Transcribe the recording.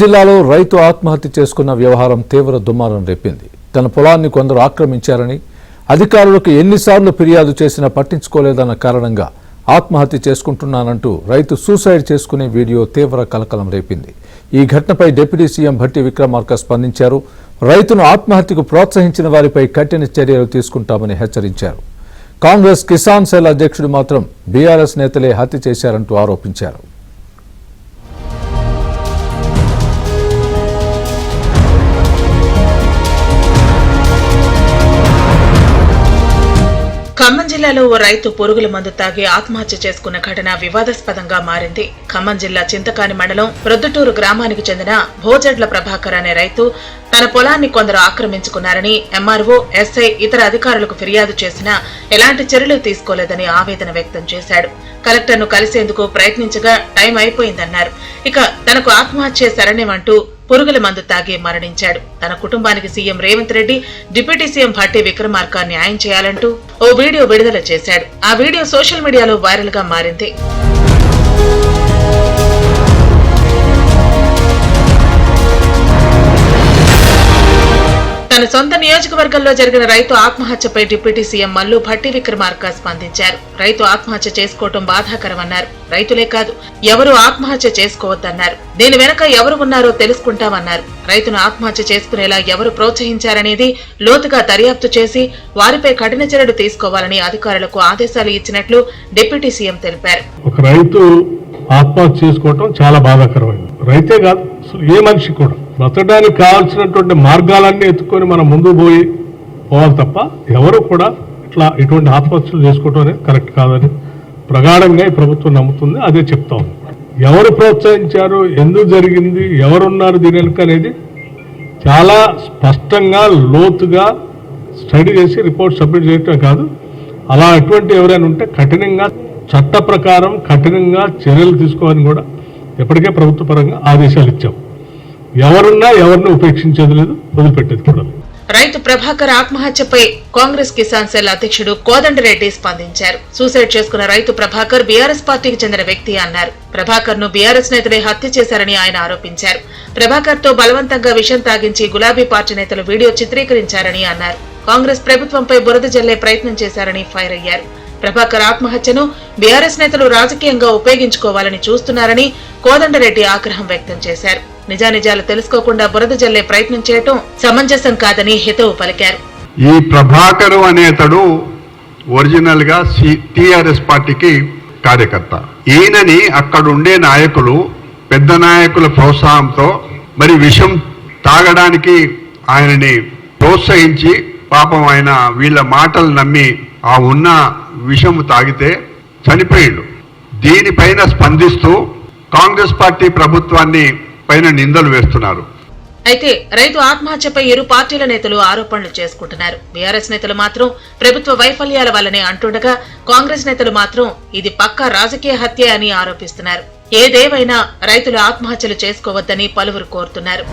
జిల్లాలో రైతు ఆత్మహత్య చేసుకున్న వ్యవహారం తీవ్ర దుమారం రేపింది. తన పొలాన్ని కొందరు ఆక్రమించారని, అధికారులకు ఎన్నిసార్లు ఫిర్యాదు చేసినా పట్టించుకోలేదన్న కారణంగా ఆత్మహత్య చేసుకుంటున్నానంటూ రైతు సూసైడ్ చేసుకునే వీడియో తీవ్ర కలకలం రేపింది. ఈ ఘటనపై డిప్యూటీ సీఎం భట్టి విక్రమార్క స్పందించారు. రైతును ఆత్మహత్యకు ప్రోత్సహించిన వారిపై కఠిన చర్యలు తీసుకుంటామని హెచ్చరించారు. కాంగ్రెస్ కిసాన్ సెల్ అధ్యక్షుడు మాత్రం బీఆర్ఎస్ నేతలే హత్య చేశారంటూ ఆరోపించారు. ఖమ్మం జిల్లాలో ఓ రైతు పురుగుల మందు తాగి ఆత్మహత్య చేసుకున్న ఘటన వివాదాస్పదంగా మారింది. ఖమ్మం జిల్లా చింతకాని మండలం ప్రొద్దుటూరు గ్రామానికి చెందిన భోజడ్ల ప్రభాకర్ అనే రైతు తన పొలాన్ని కొందరు ఆక్రమించుకున్నారని ఎంఆర్ఓ, ఎస్ఐ, ఇతర అధికారులకు ఫిర్యాదు చేసినా ఎలాంటి చర్యలు తీసుకోలేదని ఆవేదన వ్యక్తం చేశాడు. కలెక్టర్ను కలిసేందుకు ప్రయత్నించగా టైం అయిపోయిందన్నారు. ఇక తనకు ఆత్మహత్య శరణ్యమంటూ పురుగుల మందు తాగి మరణించాడు. తన కుటుంబానికి CM Revanth Reddy, deputy CM Bhatti Vikramarka న్యాయం చేయాలంటూ ఓ వీడియో విడుదల చేశాడు. ఆ వీడియో సోషల్ మీడియాలో వైరల్ గా మారింది. తన సొంత నియోజకవర్గంలో జరిగిన రైతు ఆత్మహత్యపై డిప్యూటీ సీఎం మల్లు భట్టి విక్రమార్క స్పందించారు. రైతు ఆత్మహత్య చేసుకోవటం బాధాకరమన్నారు. రైతులే కాదు, ఎవరు ఆత్మహత్య చేసుకోవద్దన్నారు. దీని వెనక ఎవరు ఉన్నారో తెలుసుకుంటామన్నారు. రైతును ఆత్మహత్య చేసుకునేలా ఎవరు ప్రోత్సహించారనేది లోతుగా దర్యాప్తు చేసి వారిపై కఠిన చర్యలు తీసుకోవాలని అధికారులకు ఆదేశాలు ఇచ్చినట్లు డిప్యూటీ సీఎం తెలిపారు. ఒక రైతు ఆత్మహత్య చేసుకోవటం చాలా బాధాకరమైంది. రైతే కాదు, ఏ మనిషి కూడా బ్రతకడానికి కావాల్సినటువంటి మార్గాలన్నీ ఎత్తుకొని మనం ముందు పోవాలి తప్ప ఎవరు కూడా ఇటువంటి ఆత్మహత్యలు చేసుకోవటం అనేది కరెక్ట్ కాదని ప్రగాఢంగా ఈ ప్రభుత్వం నమ్ముతుంది. అదే చెప్తా ఉంది. ఎవరు ప్రోత్సహించారు, ఎందుకు జరిగింది, ఎవరున్నారు దీని వెనుక అనేది చాలా స్పష్టంగా లోతుగా స్టడీ చేసి రిపోర్ట్ సబ్మిట్ చేయటం కాదు, అలా ఎటువంటి ఎవరైనా ఉంటే కఠినంగా చట్ట ప్రకారం కఠినంగా చర్యలు తీసుకోవాలని కూడా ఎప్పటికే ప్రభుత్వ పరంగా ఆదేశాలు ఇచ్చాం. ఎవరున్నా ఎవరిని ఉపేక్షించేది లేదు, వదిలిపెట్టేది కూడా. రైతు ప్రభాకర్ ఆత్మహత్యపై కాంగ్రెస్ కిసాన్ సెల్ అధ్యక్షుడు కోదండరెడ్డి స్పందించారు. సూసైడ్ చేసుకున్న రైతు ప్రభాకర్ బీఆర్ఎస్ పార్టీకి చెందిన వ్యక్తి అన్నారు. ప్రభాకర్ ను బీఆర్ఎస్ నేతలే హత్య చేశారని ఆయన ఆరోపించారు. ప్రభాకర్ తో బలవంతంగా విషం తాగించి గులాబీ పార్టీ నేతలు వీడియో చిత్రీకరించారని అన్నారు. కాంగ్రెస్ ప్రభుత్వంపై బురద జల్లే ప్రయత్నం చేశారని ఫైర్ అయ్యారు. ప్రభాకర్ ఆత్మహత్యను బీఆర్ఎస్ నేతలు రాజకీయంగా ఉపయోగించుకోవాలని చూస్తున్నారని కోదండరెడ్డి ఆగ్రహం వ్యక్తం చేశారు. నిజానిజాలు తెలుసుకోకుండా బురద జల్లే ప్రయత్నం చేయటం సమంజసం కాదని హితవు పలికారు. ఈ ప్రభాకర్ అనేతడు ఒరిజినల్ గా టిఆర్ఎస్ పార్టీకి కార్యకర్త. ఈయనని అక్కడుండే నాయకులు, పెద్ద నాయకుల ప్రోత్సాహంతో మరి విషం తాగడానికి ఆయనని ప్రోత్సహించి పాపం ఆయన వీళ్ళ మాటలు నమ్మి ఆ ఉన్న విషము తాగితే చనిపోయిండు. దీనిపైన స్పందిస్తూ కాంగ్రెస్ పార్టీ ప్రభుత్వాన్ని పైన నిందలు వేస్తున్నారు. అయితే రైతు ఆత్మహత్యపై ఇరు పార్టీల నేతలు ఆరోపణలు చేసుకుంటున్నారు. బీఆర్ఎస్ నేతలు మాత్రం ప్రభుత్వ వైఫల్యాల వల్లనే అంటుండగా, కాంగ్రెస్ నేతలు మాత్రం ఇది పక్కా రాజకీయ హత్య అని ఆరోపిస్తున్నారు. ఏదేవైనా రైతులు ఆత్మహత్యలు చేసుకోవద్దని పలువురు కోరుతున్నారు.